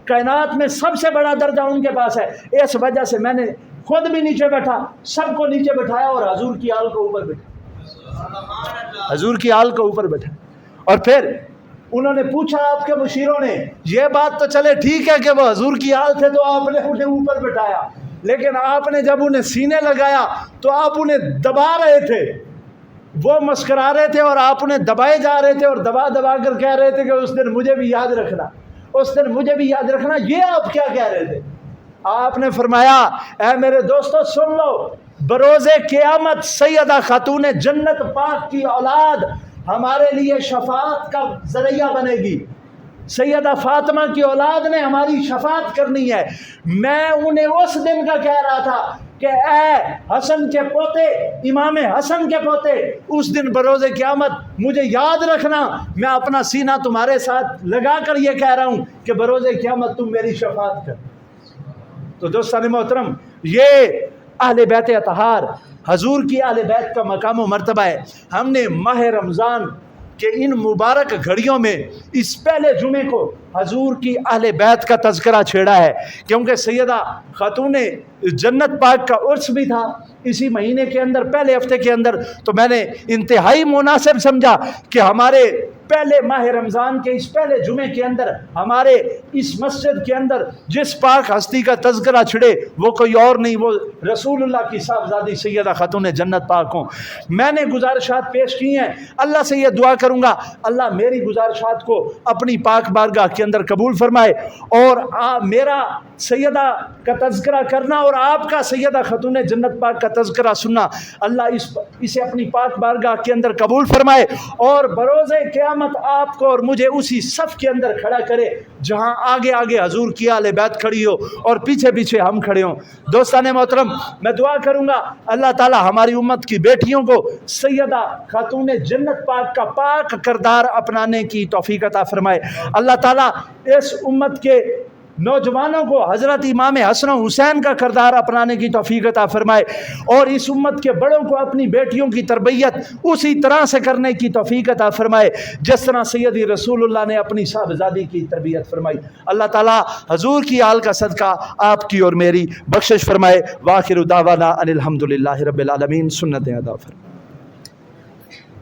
کائنات میں سب سے بڑا درجہ ان کے پاس ہے۔ اس وجہ سے میں نے خود بھی نیچے بیٹھا، سب کو نیچے بٹھایا اور حضور کی آل کو اوپر بٹھا، حضور کی آل کو اوپر بٹھا۔ اور پھر انہوں نے پوچھا آپ کے مشیروں نے، یہ بات تو چلے ٹھیک ہے کہ وہ حضور کی آل تھے تو آپ نے انہیں اوپر بٹھایا، لیکن آپ نے جب انہیں سینے لگایا تو آپ انہیں دبا رہے تھے، وہ مسکرا رہے تھے اور آپ انہیں دبائے جا رہے تھے اور دبا کر کہہ رہے تھے کہ اس دن مجھے بھی یاد رکھنا، اس دن مجھے بھی یاد رکھنا۔ یہ آپ کیا کہہ رہے تھے؟ آپ نے فرمایا اے میرے دوستو سن لو، بروز قیامت سیدہ خاتون جنت پاک کی اولاد ہمارے لیے شفاعت کا ذریعہ بنے گی، سیدہ فاطمہ کی اولاد نے ہماری شفاعت کرنی ہے۔ میں انہیں اس دن کا کہہ رہا تھا کہ اے حسن کے پوتے، امام حسن کے پوتے، اس دن بروز قیامت مجھے یاد رکھنا، میں اپنا سینہ تمہارے ساتھ لگا کر یہ کہہ رہا ہوں کہ بروز قیامت تم میری شفاعت کر۔ تو دوستان محترم، یہ اہل بیت اطہار، حضور کی اہل بیت کا مقام و مرتبہ ہے۔ ہم نے ماہ رمضان کہ ان مبارک گھڑیوں میں اس پہلے جمعے کو حضور کی اہل بیت کا تذکرہ چھیڑا ہے، کیونکہ سیدہ خاتون جنت پاک کا عرس بھی تھا اسی مہینے کے اندر، پہلے ہفتے کے اندر، تو میں نے انتہائی مناسب سمجھا کہ ہمارے پہلے ماہ رمضان کے اس پہلے جمعے کے اندر ہمارے اس مسجد کے اندر جس پاک ہستی کا تذکرہ چھڑے وہ کوئی اور نہیں، وہ رسول اللہ کی صاحبزادی سیدہ خاتون جنت پاک ہوں۔ میں نے گزارشات پیش کی ہیں، اللہ سے یہ دعا کروں گا اللہ میری گزارشات کو اپنی پاک بارگاہ کے اندر قبول فرمائے، اور میرا سیدہ کا تذکرہ کرنا اور آپ کا سیدہ خاتون جنت پاک کا تذکرہ سننا اللہ اسے اپنی پاک بارگاہ کے اندر قبول فرمائے، اور بروز قیامت آپ کو اور مجھے اسی صف کے اندر کھڑا کرے جہاں آگے آگے حضور کی اہل بیت کھڑی ہو اور پیچھے پیچھے ہم کھڑے ہوں۔ دوستان محترم، میں دعا کروں گا اللہ تعالی ہماری امت کی بیٹیوں کو سیدہ خاتون جنت پاک کا پاک کردار اپنانے کی توفیق عطا فرمائے۔ اللہ تعالی اس امت کے نوجوانوں کو حضرت امام حسن و حسین کا کردار اپنانے کی توفیق عطا فرمائے، اور اس امت کے بڑوں کو اپنی بیٹیوں کی تربیت اسی طرح سے کرنے کی توفیق عطا فرمائے جس طرح سیدی رسول اللہ نے اپنی صاحبزادی کی تربیت فرمائی۔ اللہ تعالیٰ حضور کی آل کا صدقہ آپ کی اور میری بخشش فرمائے۔ وآخر دعوانا ان الحمدللہ رب العالمین۔ سنت ادا فرمائے۔